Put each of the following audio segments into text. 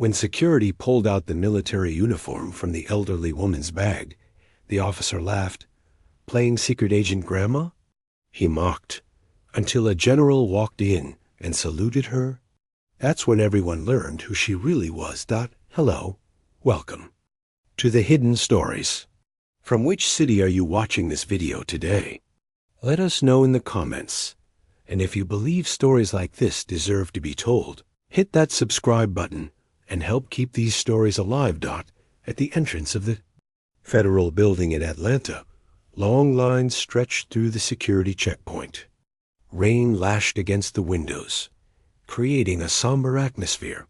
When security pulled out the military uniform from the elderly woman's bag, the officer laughed. "Playing secret agent, Grandma?" he mocked, until a general walked in and saluted her. That's when everyone learned who she really was. Hello, welcome to the Hidden Stories. From which city are you watching this video today? Let us know in the comments. And if you believe stories like this deserve to be told, hit that subscribe button and help keep these stories alive. At the entrance of the federal building in Atlanta, long lines stretched through the security checkpoint. Rain lashed against the windows, creating a somber atmosphere.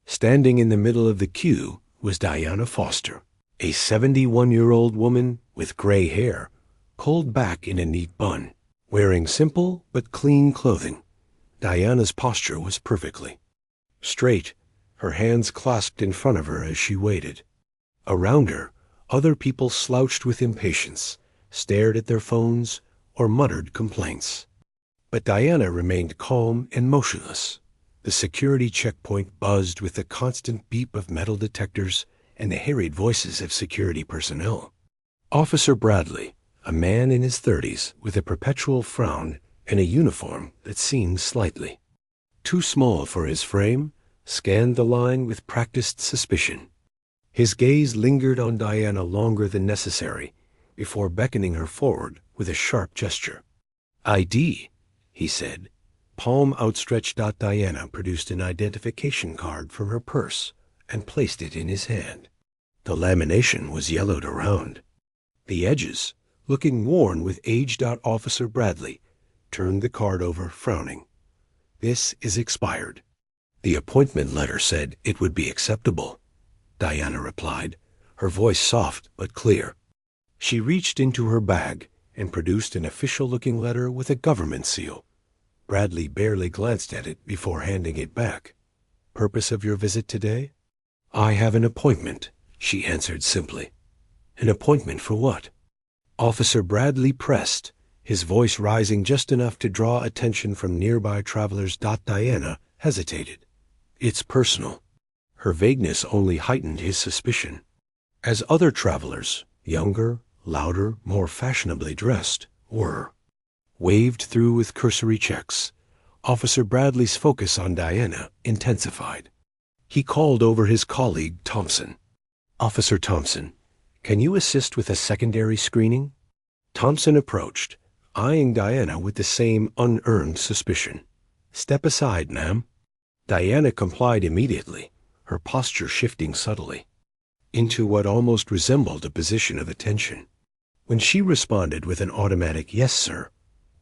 Standing in the middle of the queue was Diana Foster, a 71-year-old woman with gray hair, pulled back in a neat bun. Wearing simple but clean clothing, Diana's posture was perfectly straight, her hands clasped in front of her as she waited. Around her, other people slouched with impatience, stared at their phones, or muttered complaints. But Diana remained calm and motionless. The security checkpoint buzzed with the constant beep of metal detectors and the harried voices of security personnel. Officer Bradley, a man in his 30s with a perpetual frown and a uniform that seemed slightly too small for his frame, scanned the line with practiced suspicion. His gaze lingered on Diana longer than necessary before beckoning her forward with a sharp gesture. "ID," he said. Palm outstretched. Diana produced an identification card from her purse and placed it in his hand. The lamination was yellowed around the edges, looking worn with age. Officer Bradley turned the card over, frowning. "This is expired." "The appointment letter said it would be acceptable," Diana replied, her voice soft but clear. She reached into her bag and produced an official-looking letter with a government seal. Bradley barely glanced at it before handing it back. "Purpose of your visit today?" "I have an appointment," she answered simply. "An appointment for what?" Officer Bradley pressed, his voice rising just enough to draw attention from nearby travelers. Diana hesitated. "It's personal." Her vagueness only heightened his suspicion. As other travelers, younger, louder, more fashionably dressed, waved through with cursory checks, Officer Bradley's focus on Diana intensified. He called over his colleague, Thompson. "Officer Thompson, can you assist with a secondary screening?" Thompson approached, eyeing Diana with the same unearned suspicion. "Step aside, ma'am." Diana complied immediately, her posture shifting subtly into what almost resembled a position of attention. When she responded with an automatic "Yes, sir,"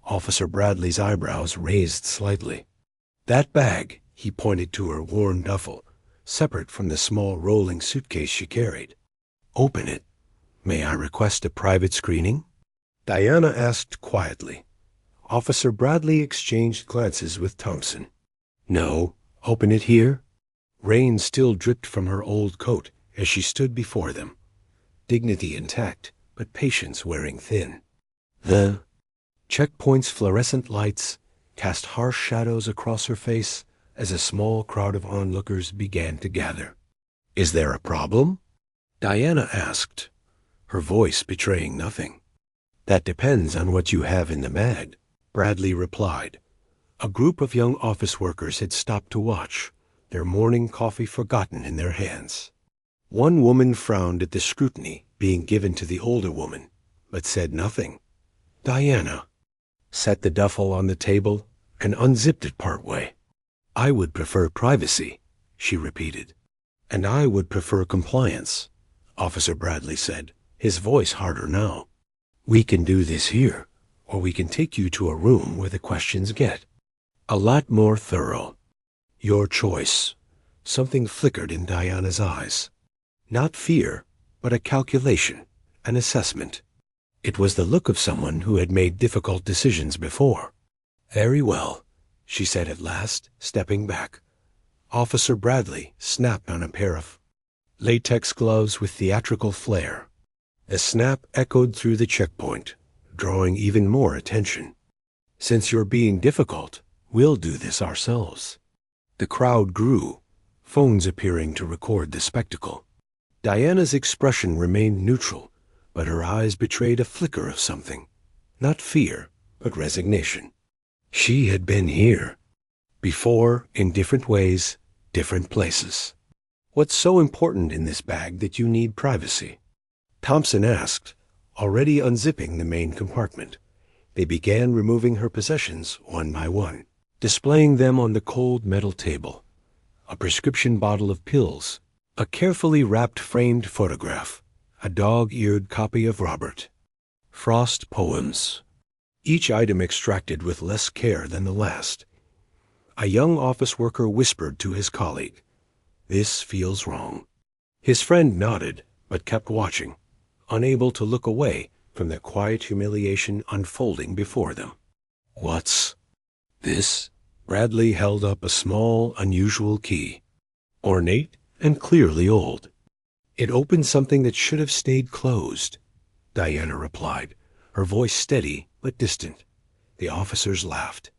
Officer Bradley's eyebrows raised slightly. "That bag," he pointed to her worn duffel, separate from the small rolling suitcase she carried. "Open it. May I request a private screening?" Diana asked quietly. Officer Bradley exchanged glances with Thompson. "No, open it here." Rain still dripped from her old coat as she stood before them, dignity intact, but patience wearing thin. The checkpoint's fluorescent lights cast harsh shadows across her face as a small crowd of onlookers began to gather. "Is there a problem?" Diana asked, her voice betraying nothing. "That depends on what you have in the mag," Bradley replied. A group of young office workers had stopped to watch, their morning coffee forgotten in their hands. One woman frowned at the scrutiny being given to the older woman, but said nothing. Diana set the duffel on the table and unzipped it partway. "I would prefer privacy," she repeated. "And I would prefer compliance," Officer Bradley said, his voice harder now. "We can do this here, or we can take you to a room where the questions get a lot more thorough. Your choice." Something flickered in Diana's eyes. Not fear, but a calculation, an assessment. It was the look of someone who had made difficult decisions before. "Very well," she said at last, stepping back. Officer Bradley snapped on a pair of latex gloves with theatrical flair. A snap echoed through the checkpoint, drawing even more attention. "Since you're being difficult, we'll do this ourselves." The crowd grew, phones appearing to record the spectacle. Diana's expression remained neutral, but her eyes betrayed a flicker of something. Not fear, but resignation. She had been here. Before, in different ways, different places. What's so important in this bag that you need privacy? Thompson asked, already unzipping the main compartment. They began removing her possessions one by one, displaying them on the cold metal table. A prescription bottle of pills, a carefully wrapped framed photograph, a dog-eared copy of Robert. Frost poems. Each item extracted with less care than the last. A young office worker whispered to his colleague, "This feels wrong." His friend nodded, but kept watching, unable to look away from the quiet humiliation unfolding before them. "What's this?" Bradley held up a small, unusual key. Ornate and clearly old. "It opened something that should have stayed closed," Diana replied, her voice steady but distant. The officers laughed.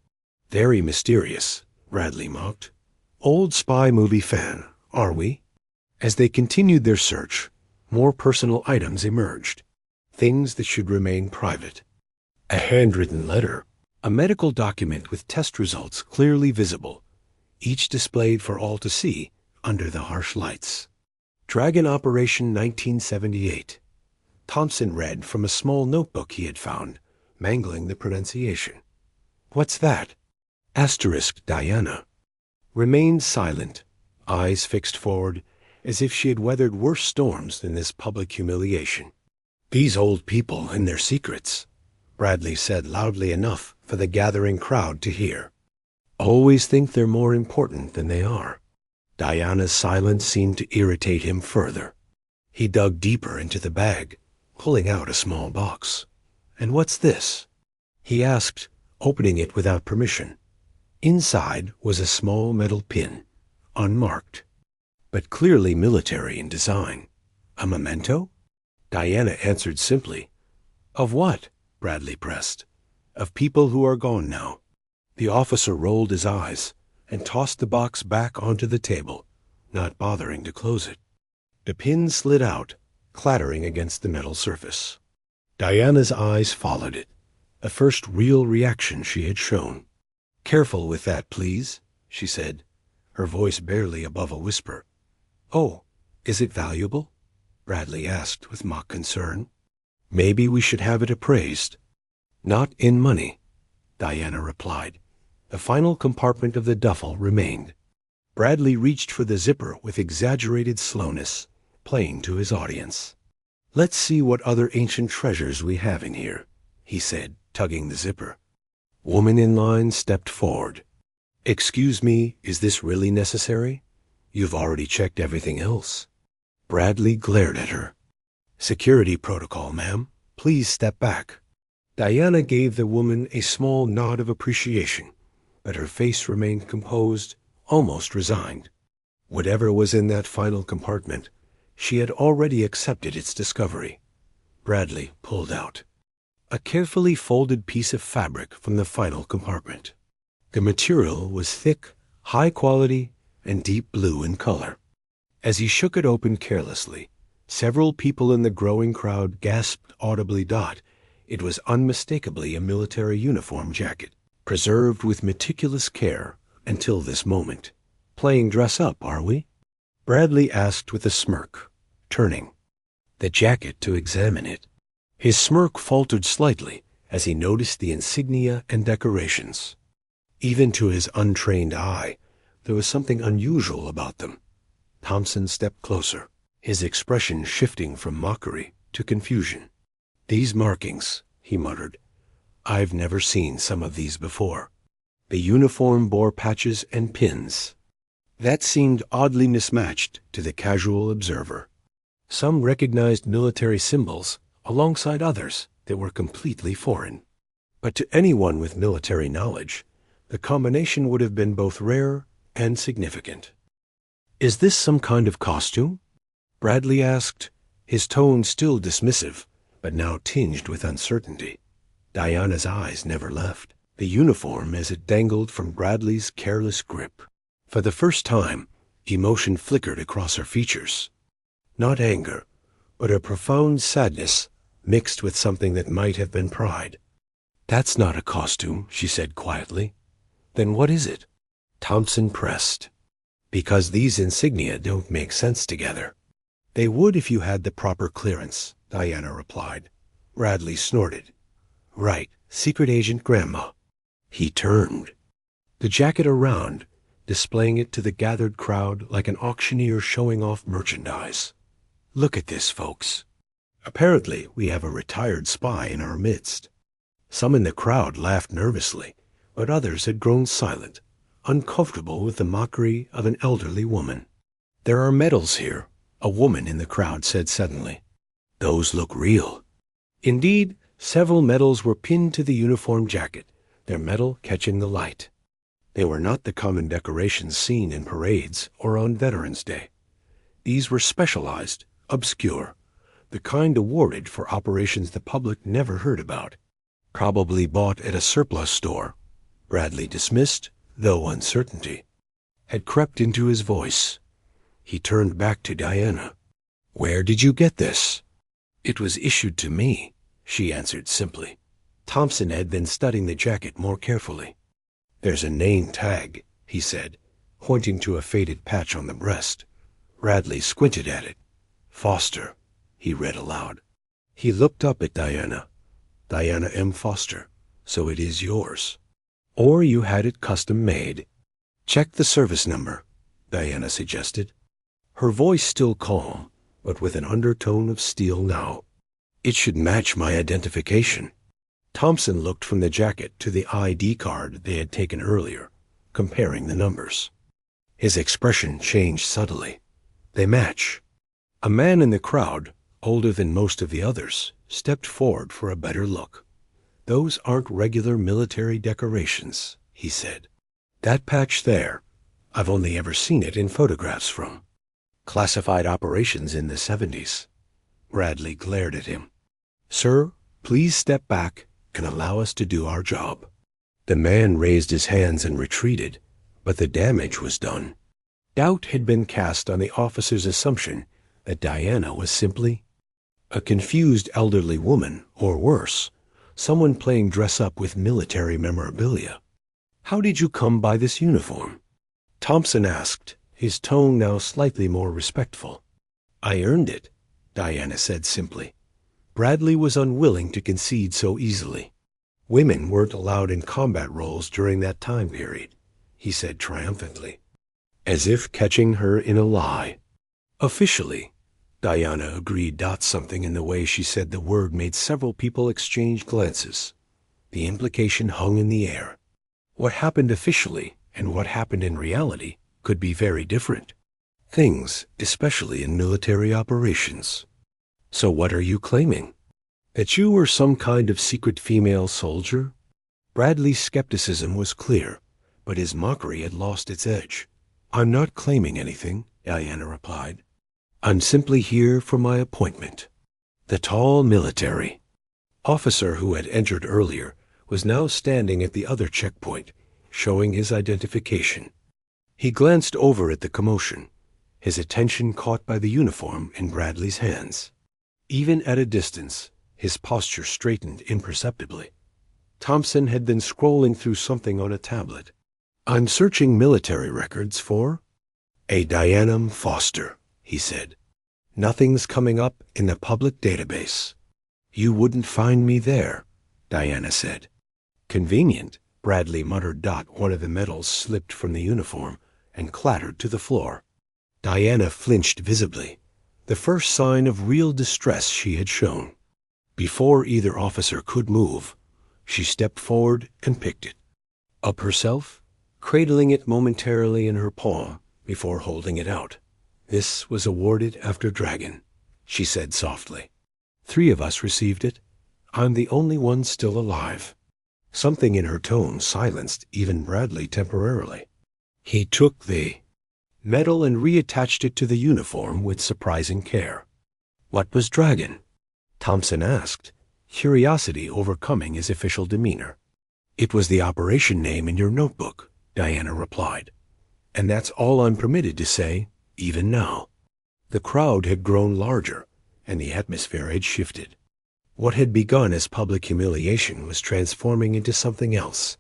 "Very mysterious," Bradley mocked. "Old spy movie fan, are we?" As they continued their search, more personal items emerged. Things that should remain private. A handwritten letter. A medical document with test results clearly visible, each displayed for all to see under the harsh lights. Dragon Operation 1978. Thompson read from a small notebook he had found, mangling the pronunciation. "What's that?" Asterisk Diana. Remained silent, eyes fixed forward, as if she had weathered worse storms than this public humiliation. "These old people and their secrets," Bradley said loudly enough for the gathering crowd to hear. "Always think they're more important than they are." Diana's silence seemed to irritate him further. He dug deeper into the bag, pulling out a small box. "And what's this?" he asked, opening it without permission. Inside was a small metal pin, unmarked, but clearly military in design. A memento? Diana answered simply. "Of what?" Bradley pressed. "Of people who are gone now." The officer rolled his eyes and tossed the box back onto the table, not bothering to close it. The pin slid out, clattering against the metal surface. Diana's eyes followed it, the first real reaction she had shown. "Careful with that, please," she said, her voice barely above a whisper. "Oh, is it valuable?" Bradley asked with mock concern. "Maybe we should have it appraised." "Not in money," Diana replied. The final compartment of the duffel remained. Bradley reached for the zipper with exaggerated slowness, playing to his audience. "Let's see what other ancient treasures we have in here," he said, tugging the zipper. Woman in line stepped forward. "Excuse me, is this really necessary? You've already checked everything else." Bradley glared at her. "Security protocol, ma'am. Please step back." Diana gave the woman a small nod of appreciation, but her face remained composed, almost resigned. Whatever was in that final compartment, she had already accepted its discovery. Bradley pulled out a carefully folded piece of fabric from the final compartment. The material was thick, high quality, and deep blue in color. As he shook it open carelessly, several people in the growing crowd gasped audibly. It was unmistakably a military uniform jacket, preserved with meticulous care until this moment. "Playing dress-up, are we?" Bradley asked with a smirk, turning the jacket to examine it. His smirk faltered slightly as he noticed the insignia and decorations. Even to his untrained eye, there was something unusual about them. Thompson stepped closer, his expression shifting from mockery to confusion. "These markings," he muttered. "I've never seen some of these before." The uniform bore patches and pins. That seemed oddly mismatched to the casual observer. Some recognized military symbols alongside others that were completely foreign. But to anyone with military knowledge, the combination would have been both rare and significant. "Is this some kind of costume?" Bradley asked, his tone still dismissive, but now tinged with uncertainty. Diana's eyes never left the uniform as it dangled from Bradley's careless grip. For the first time, Emotion flickered across her features. Not anger, but a profound sadness mixed with something that might have been pride. "That's not a costume," she said quietly. "Then what is it?" Thompson pressed. "Because these insignia don't make sense together." "They would if you had the proper clearance," Diana replied. Bradley snorted. "Right, secret agent Grandma." He turned, the jacket around, displaying it to the gathered crowd like an auctioneer showing off merchandise. "Look at this, folks. Apparently, we have a retired spy in our midst." Some in the crowd laughed nervously, but others had grown silent, uncomfortable with the mockery of an elderly woman. "There are medals here," a woman in the crowd said suddenly. "Those look real." Indeed, several medals were pinned to the uniform jacket, their metal catching the light. They were not the common decorations seen in parades or on Veterans Day. These were specialized, obscure, the kind awarded for operations the public never heard about. Probably bought at a surplus store. Bradley dismissed, though uncertainty had crept into his voice. He turned back to Diana. "Where did you get this?" "It was issued to me," she answered simply. Thompson had been studying the jacket more carefully. "There's a name tag," he said, pointing to a faded patch on the breast. Bradley squinted at it. "Foster," he read aloud. He looked up at Diana. "Diana M. Foster, so it is yours. Or you had it custom made." "Check the service number," Diana suggested. Her voice still calm, but with an undertone of steel now. "It should match my identification." Thompson looked from the jacket to the ID card they had taken earlier, comparing the numbers. His expression changed subtly. "They match." A man in the crowd, older than most of the others, stepped forward for a better look. "Those aren't regular military decorations," he said. "That patch there, I've only ever seen it in photographs from classified operations in the 70s. Bradley glared at him. "Sir, please step back and allow us to do our job." The man raised his hands and retreated, but the damage was done. Doubt had been cast on the officer's assumption that Diana was simply a confused elderly woman, or worse, someone playing dress-up with military memorabilia. "How did you come by this uniform?" Thompson asked, his tone now slightly more respectful. "I earned it," Diana said simply. Bradley was unwilling to concede so easily. "Women weren't allowed in combat roles during that time period," he said triumphantly, as if catching her in a lie. "Officially," Diana agreed. Something in the way she said the word made several people exchange glances. The implication hung in the air. What happened officially and what happened in reality could be very different things, especially in military operations. "So what are you claiming? That you were some kind of secret female soldier?" Bradley's skepticism was clear, but his mockery had lost its edge. "I'm not claiming anything," Diana replied. "I'm simply here for my appointment." The tall military officer who had entered earlier was now standing at the other checkpoint, showing his identification. He glanced over at the commotion, his attention caught by the uniform in Bradley's hands. Even at a distance, his posture straightened imperceptibly. Thompson had been scrolling through something on a tablet. "I'm searching military records for a Diana Foster," he said. "Nothing's coming up in the public database." "You wouldn't find me there," Diana said. "Convenient," Bradley muttered. One of the medals slipped from the uniform and clattered to the floor. Diana flinched visibly, the first sign of real distress she had shown. Before either officer could move, she stepped forward and picked it up herself, cradling it momentarily in her palm before holding it out. "This was awarded after Dragon," she said softly. "3 of us received it. I'm the only one still alive." Something in her tone silenced even Bradley temporarily. He took the medal and reattached it to the uniform with surprising care. "What was Dragon?" Thompson asked, curiosity overcoming his official demeanor. "It was the operation name in your notebook," Diana replied. And that's all I'm permitted to say, even now. The crowd had grown larger, and the atmosphere had shifted. What had begun as public humiliation was transforming into something else,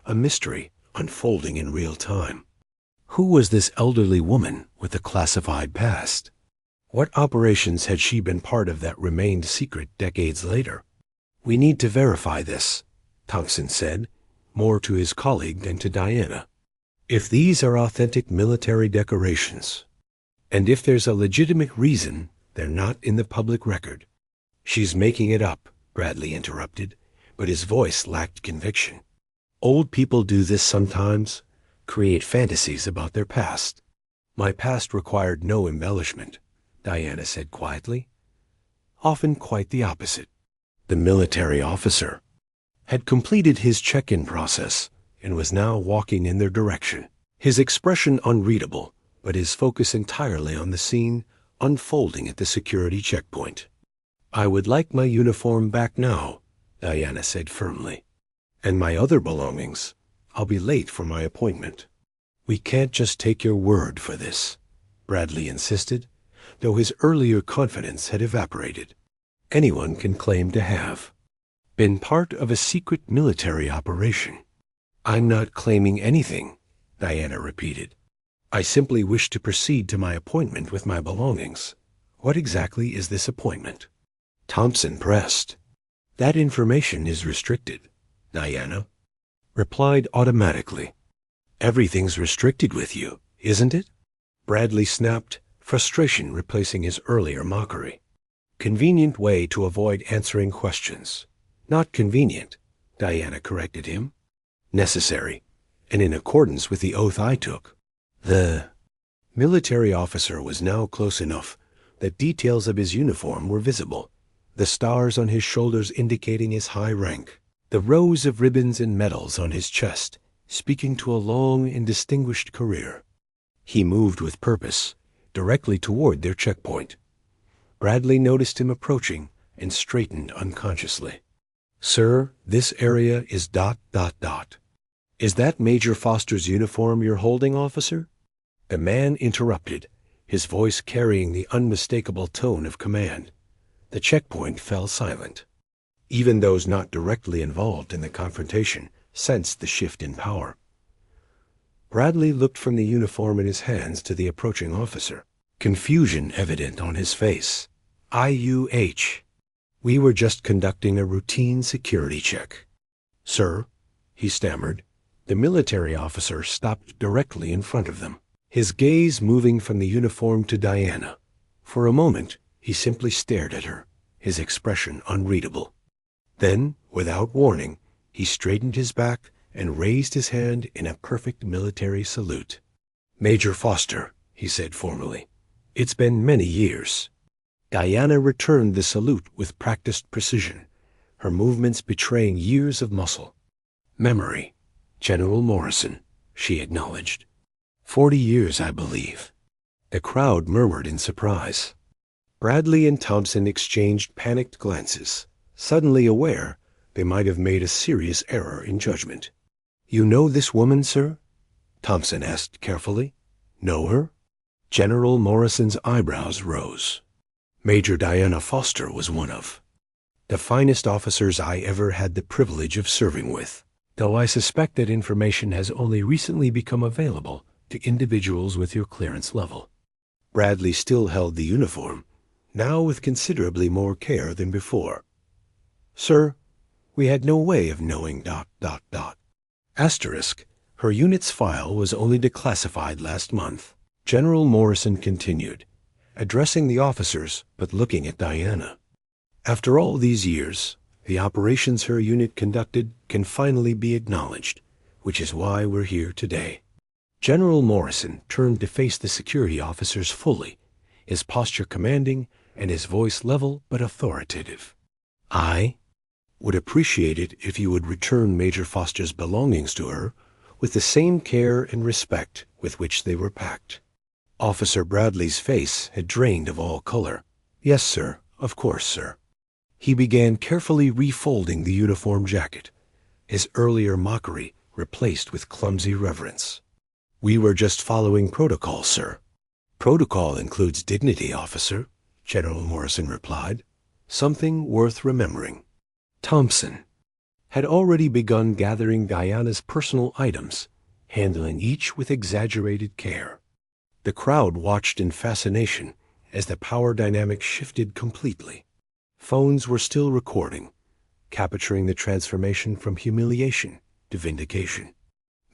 a mystery unfolding in real time. Who was this elderly woman with a classified past? What operations had she been part of that remained secret decades later? "We need to verify this," Thompson said, more to his colleague than to Diana. "If these are authentic military decorations, and if there's a legitimate reason they're not in the public record." "She's making it up," Bradley interrupted, but his voice lacked conviction. "Old people do this sometimes, create fantasies about their past." "My past required no embellishment," Diana said quietly. "Often quite the opposite." The military officer had completed his check-in process and was now walking in their direction, his expression unreadable, but his focus entirely on the scene unfolding at the security checkpoint. "I would like my uniform back now," Diana said firmly. "And my other belongings. I'll be late for my appointment." "We can't just take your word for this," Bradley insisted, though his earlier confidence had evaporated. "Anyone can claim to have been part of a secret military operation." "I'm not claiming anything," Diana repeated. "I simply wish to proceed to my appointment with my belongings. What exactly is this appointment?" Thompson pressed. "That information is restricted," Diana replied automatically. "Everything's restricted with you, isn't it?" Bradley snapped, frustration replacing his earlier mockery. "Convenient way to avoid answering questions." "Not convenient," Diana corrected him. "Necessary, and in accordance with the oath I took." The military officer was now close enough that details of his uniform were visible, the stars on his shoulders indicating his high rank, the rows of ribbons and medals on his chest speaking to a long and distinguished career. He moved with purpose, directly toward their checkpoint. Bradley noticed him approaching and straightened unconsciously. "Sir, this area is ... Is that Major Foster's uniform you're holding, officer?" The man interrupted, his voice carrying the unmistakable tone of command. The checkpoint fell silent. Even those not directly involved in the confrontation sensed the shift in power. Bradley looked from the uniform in his hands to the approaching officer, confusion evident on his face. "IUH. We were just conducting a routine security check." "Sir," he stammered. The military officer stopped directly in front of them, his gaze moving from the uniform to Diana. For a moment, he simply stared at her, his expression unreadable. Then, without warning, he straightened his back and raised his hand in a perfect military salute. "Major Foster," he said formally, "it's been many years." Diana returned the salute with practiced precision, her movements betraying years of muscle. "Memory, General Morrison," she acknowledged. 40 years, I believe." The crowd murmured in surprise. Bradley and Thompson exchanged panicked glances, suddenly aware they might have made a serious error in judgment. "You know this woman, sir?" Thompson asked carefully. "Know her?" General Morrison's eyebrows rose. "Major Diana Foster was one of the finest officers I ever had the privilege of serving with, though I suspect that information has only recently become available to individuals with your clearance level." Bradley still held the uniform, now with considerably more care than before. "Sir, we had no way of knowing ... Asterisk, her unit's file was only declassified last month," General Morrison continued, addressing the officers but looking at Diana. "After all these years, the operations her unit conducted can finally be acknowledged, which is why we're here today." General Morrison turned to face the security officers fully, his posture commanding and his voice level but authoritative. "I would appreciate it if you would return Major Foster's belongings to her with the same care and respect with which they were packed." Officer Bradley's face had drained of all color. "Yes, sir. Of course, sir." He began carefully refolding the uniform jacket, his earlier mockery replaced with clumsy reverence. We were just following protocol, sir. Protocol includes dignity, officer, General Morrison replied. Something worth remembering. Thompson had already begun gathering Diana's personal items, handling each with exaggerated care. The crowd watched in fascination as the power dynamic shifted completely. Phones were still recording, capturing the transformation from humiliation to vindication.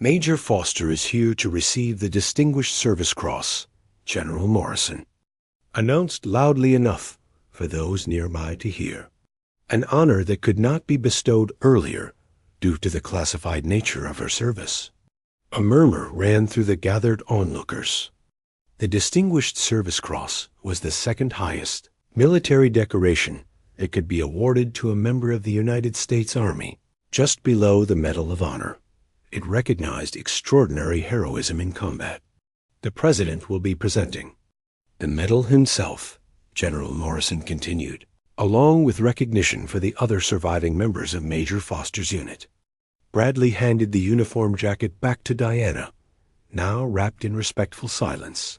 Major Foster is here to receive the Distinguished Service Cross, General Morrison announced loudly enough for those nearby to hear. An honor that could not be bestowed earlier due to the classified nature of her service. A murmur ran through the gathered onlookers. The Distinguished Service Cross was the second highest military decoration that could be awarded to a member of the United States Army, just below the Medal of Honor. It recognized extraordinary heroism in combat. The President will be presenting the medal himself, General Morrison continued, along with recognition for the other surviving members of Major Foster's unit. Bradley handed the uniform jacket back to Diana, now wrapped in respectful silence.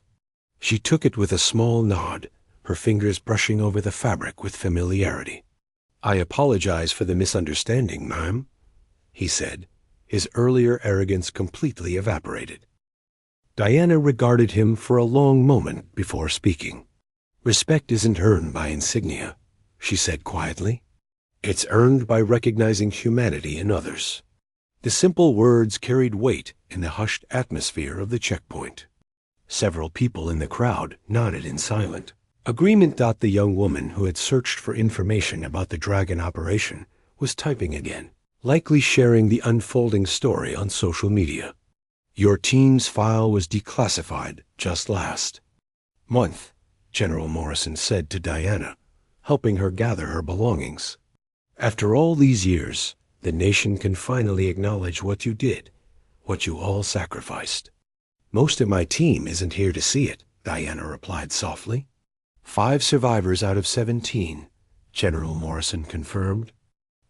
She took it with a small nod, her fingers brushing over the fabric with familiarity. "I apologize for the misunderstanding, ma'am," he said, his earlier arrogance completely evaporated. Diana regarded him for a long moment before speaking. "Respect isn't earned by insignia," she said quietly. "It's earned by recognizing humanity in others." The simple words carried weight in the hushed atmosphere of the checkpoint. Several people in the crowd nodded in silent agreement. The young woman who had searched for information about the Dragon operation was typing again, likely sharing the unfolding story on social media. "Your team's file was declassified just last month," General Morrison said to Diana, helping her gather her belongings. "After all these years, the nation can finally acknowledge what you did, what you all sacrificed." "Most of my team isn't here to see it," Diana replied softly. 5 survivors out of 17, General Morrison confirmed.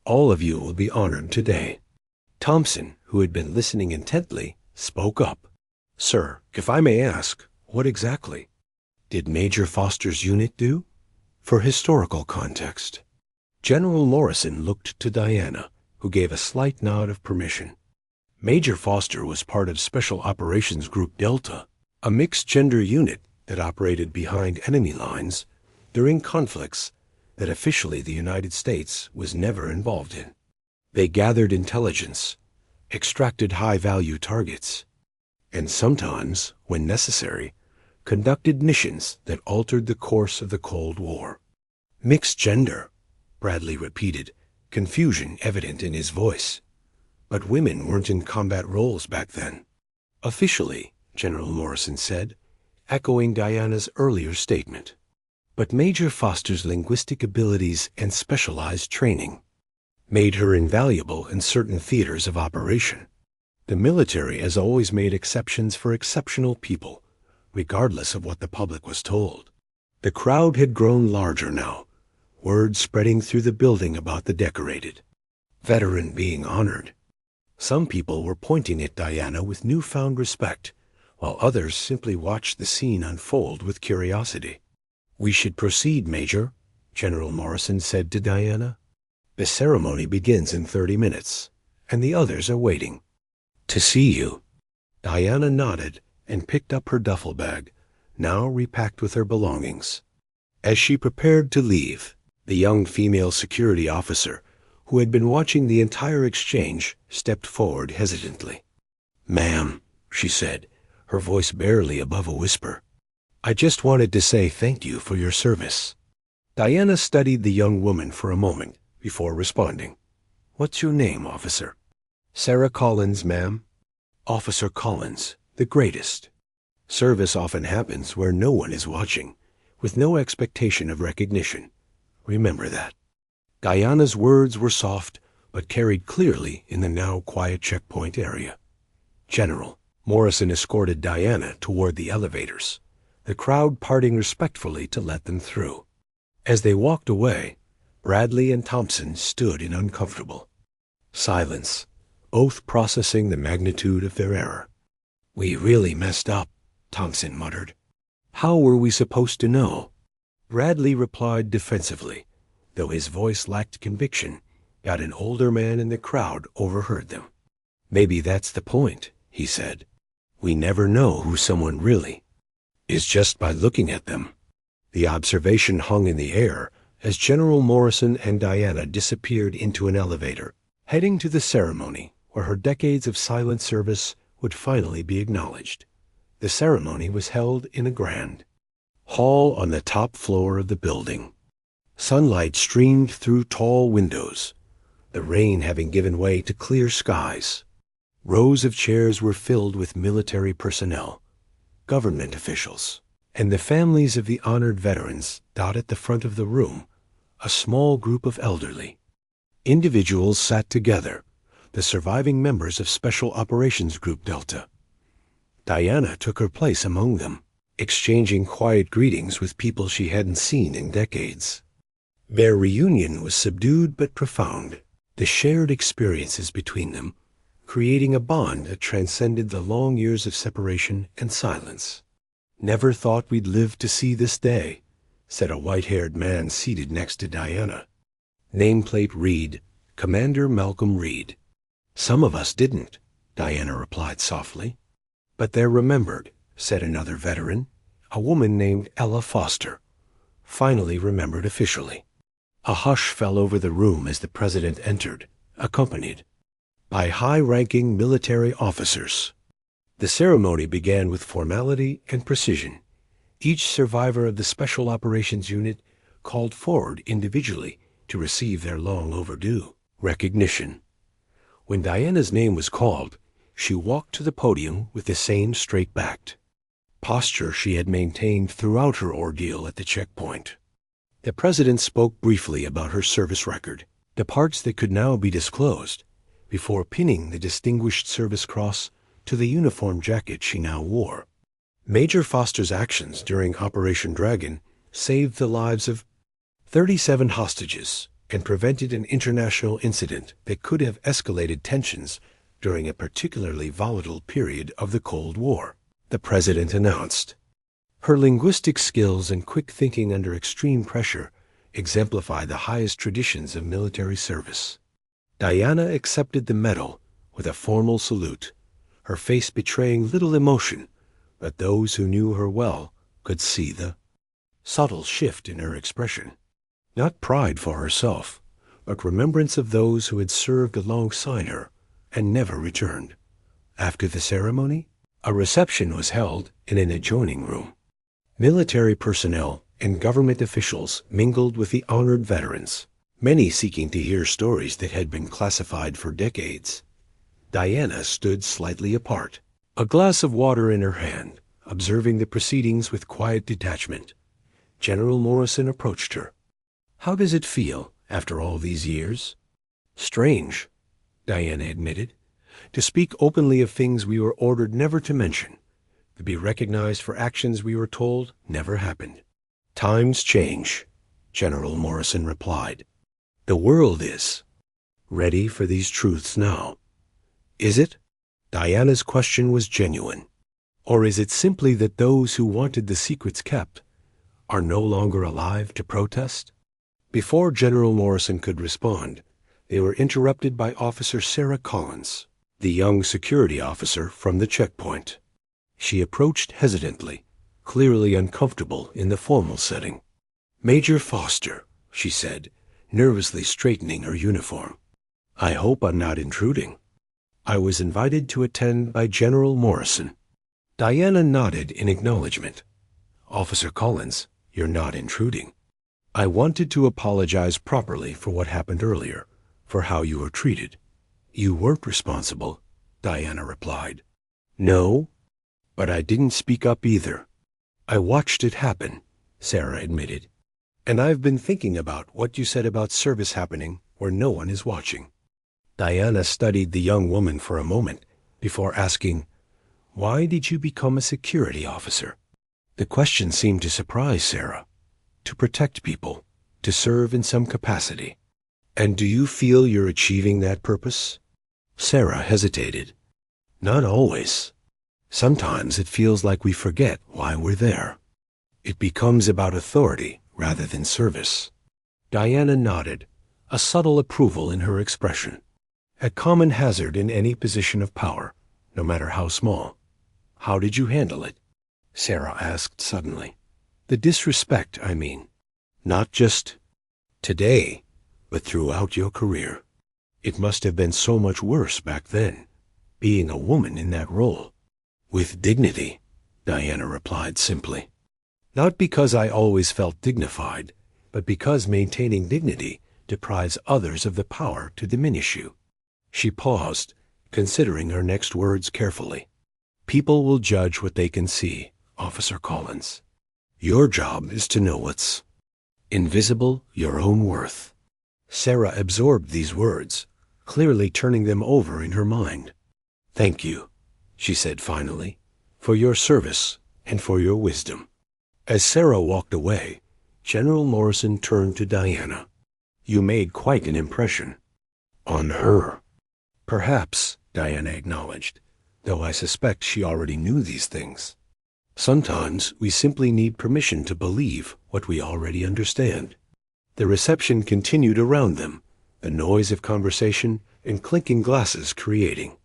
"All of you will be honored today." Thompson, who had been listening intently, spoke up. "Sir, if I may ask, what exactly did Major Foster's unit do?" For historical context. General Morrison looked to Diana, who gave a slight nod of permission. Major Foster was part of Special Operations Group Delta, a mixed-gender unit that operated behind enemy lines during conflicts that officially the United States was never involved in. They gathered intelligence, extracted high-value targets, and sometimes, when necessary, conducted missions that altered the course of the Cold War. "Mixed gender," Bradley repeated, confusion evident in his voice. "But women weren't in combat roles back then." "Officially," General Morrison said, echoing Diana's earlier statement. "But Major Foster's linguistic abilities and specialized training made her invaluable in certain theaters of operation. The military has always made exceptions for exceptional people, regardless of what the public was told." The crowd had grown larger now, word spreading through the building about the decorated veteran being honored. Some people were pointing at Diana with newfound respect, while others simply watched the scene unfold with curiosity. "We should proceed, Major," General Morrison said to Diana. "The ceremony begins in 30 minutes, and the others are waiting to see you." Diana nodded and picked up her duffel bag, now repacked with her belongings. As she prepared to leave, the young female security officer, who had been watching the entire exchange, stepped forward hesitantly. "Ma'am," she said, her voice barely above a whisper, "I just wanted to say thank you for your service." Diana studied the young woman for a moment before responding. "What's your name, officer?" "Sarah Collins, ma'am." "Officer Collins, the greatest." Service often happens where no one is watching, with no expectation of recognition. Remember that. Diana's words were soft, but carried clearly in the now quiet checkpoint area. "General." Morrison escorted Diana toward the elevators, the crowd parting respectfully to let them through. As they walked away, Bradley and Thompson stood in uncomfortable silence, both processing the magnitude of their error. "We really messed up," Thompson muttered. "How were we supposed to know?" Bradley replied defensively, though his voice lacked conviction, yet an older man in the crowd overheard them. "Maybe that's the point," he said. "We never know who someone really is just by looking at them." The observation hung in the air as General Morrison and Diana disappeared into an elevator, heading to the ceremony where her decades of silent service would finally be acknowledged. The ceremony was held in a grand hall on the top floor of the building. Sunlight streamed through tall windows, the rain having given way to clear skies. Rows of chairs were filled with military personnel, government officials, and the families of the honored veterans dotted the front of the room, a small group of elderly. Individuals sat together, the surviving members of Special Operations Group Delta. Diana took her place among them, exchanging quiet greetings with people she hadn't seen in decades. Their reunion was subdued but profound, the shared experiences between them creating a bond that transcended the long years of separation and silence. "Never thought we'd live to see this day," said a white-haired man seated next to Diana. Nameplate read, "Commander Malcolm Reed." "Some of us didn't," Diana replied softly. "But they're remembered," said another veteran, a woman named Ella Foster, finally remembered officially. A hush fell over the room as the president entered, accompanied by high-ranking military officers. The ceremony began with formality and precision. Each survivor of the Special Operations Unit called forward individually to receive their long-overdue recognition. When Diana's name was called, she walked to the podium with the same straight-backed posture she had maintained throughout her ordeal at the checkpoint. The president spoke briefly about her service record, the parts that could now be disclosed, before pinning the Distinguished Service Cross to the uniform jacket she now wore. Major Foster's actions during Operation Dragon saved the lives of 37 hostages and prevented an international incident that could have escalated tensions during a particularly volatile period of the Cold War, the president announced. Her linguistic skills and quick thinking under extreme pressure exemplify the highest traditions of military service. Diana accepted the medal with a formal salute, her face betraying little emotion, but those who knew her well could see the subtle shift in her expression. Not pride for herself, but remembrance of those who had served alongside her and never returned. After the ceremony, a reception was held in an adjoining room. Military personnel and government officials mingled with the honored veterans, many seeking to hear stories that had been classified for decades. Diana stood slightly apart, a glass of water in her hand, observing the proceedings with quiet detachment. General Morrison approached her. "How does it feel after all these years?" "Strange," Diana admitted, "to speak openly of things we were ordered never to mention, to be recognized for actions we were told never happened." "Times change," General Morrison replied. "The world is ready for these truths now." "Is it?" Diana's question was genuine. "Or is it simply that those who wanted the secrets kept are no longer alive to protest?" Before General Morrison could respond, they were interrupted by Officer Sarah Collins, the young security officer from the checkpoint. She approached hesitantly, clearly uncomfortable in the formal setting. "Major Foster," she said, nervously straightening her uniform. "I hope I'm not intruding. I was invited to attend by General Morrison." Diana nodded in acknowledgement. "Officer Collins, you're not intruding. I wanted to apologize properly for what happened earlier, for how you were treated." "You weren't responsible," Diana replied. "No, but I didn't speak up either. I watched it happen," Sarah admitted. "And I've been thinking about what you said about service happening where no one is watching." Diana studied the young woman for a moment before asking, "Why did you become a security officer?" The question seemed to surprise Sarah. "To protect people, to serve in some capacity." "And do you feel you're achieving that purpose?" Sarah hesitated. "Not always." Sometimes it feels like we forget why we're there. It becomes about authority rather than service. Diana nodded, a subtle approval in her expression. A common hazard in any position of power, no matter how small. How did you handle it? Sarah asked suddenly. The disrespect, I mean. Not just today, but throughout your career. It must have been so much worse back then, being a woman in that role. With dignity, Diana replied simply. Not because I always felt dignified, but because maintaining dignity deprives others of the power to diminish you. She paused, considering her next words carefully. People will judge what they can see, Officer Collins. Your job is to know what's invisible, your own worth. Sarah absorbed these words, clearly turning them over in her mind. Thank you, she said finally, for your service and for your wisdom. As Sarah walked away, General Morrison turned to Diana. You made quite an impression. On her. Perhaps, Diana acknowledged, though I suspect she already knew these things. Sometimes we simply need permission to believe what we already understand. The reception continued around them, the noise of conversation and clinking glasses creating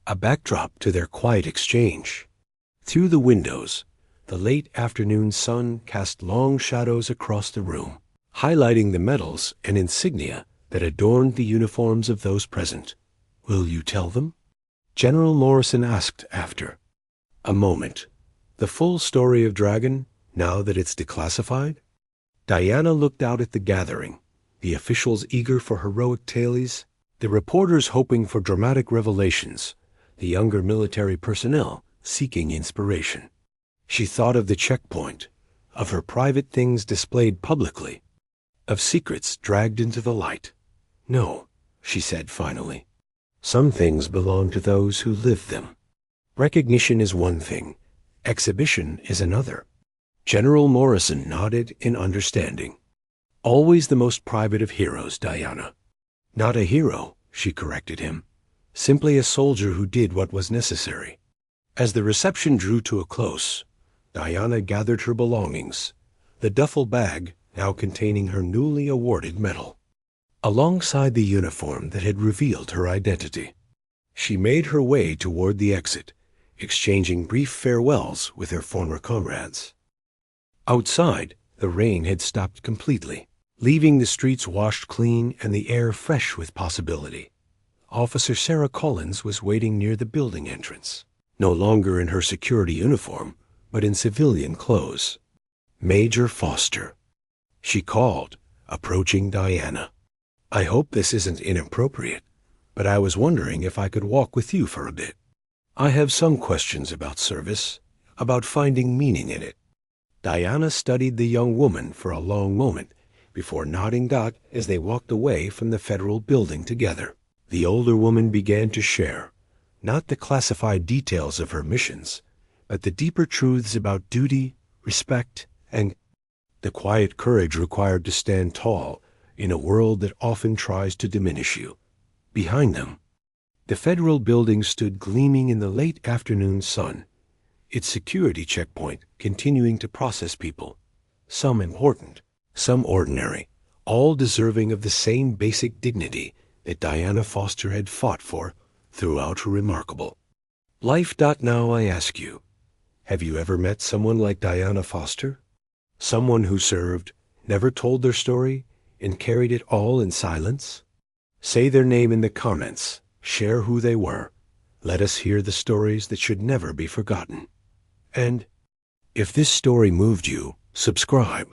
a backdrop to their quiet exchange. Through the windows, the late afternoon sun cast long shadows across the room, highlighting the medals and insignia that adorned the uniforms of those present. Will you tell them? General Morrison asked after a moment. The full story of Dragon, now that it's declassified? Diana looked out at the gathering, the officials eager for heroic tales, the reporters hoping for dramatic revelations, the younger military personnel seeking inspiration. She thought of the checkpoint, of her private things displayed publicly, of secrets dragged into the light. No, she said finally. Some things belong to those who live them. Recognition is one thing, exhibition is another. General Morrison nodded in understanding. Always the most private of heroes, Diana. Not a hero, she corrected him. Simply a soldier who did what was necessary. As the reception drew to a close, Diana gathered her belongings, the duffel bag now containing her newly awarded medal, alongside the uniform that had revealed her identity. She made her way toward the exit, exchanging brief farewells with her former comrades. Outside, the rain had stopped completely, leaving the streets washed clean and the air fresh with possibility. Officer Sarah Collins was waiting near the building entrance, no longer in her security uniform, but in civilian clothes. Major Foster. She called, approaching Diana. I hope this isn't inappropriate, but I was wondering if I could walk with you for a bit. I have some questions about service, about finding meaning in it. Diana studied the young woman for a long moment before nodding as they walked away from the federal building together. The older woman began to share, not the classified details of her missions, but the deeper truths about duty, respect, and the quiet courage required to stand tall in a world that often tries to diminish you. Behind them, the federal building stood gleaming in the late afternoon sun, its security checkpoint continuing to process people, some important, some ordinary, all deserving of the same basic dignity that Diana Foster had fought for throughout her remarkable life. Now I ask you, have you ever met someone like Diana Foster? Someone who served, never told their story, and carried it all in silence? Say their name in the comments, share who they were. Let us hear the stories that should never be forgotten. And if this story moved you, subscribe,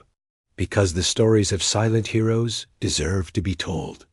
because the stories of silent heroes deserve to be told.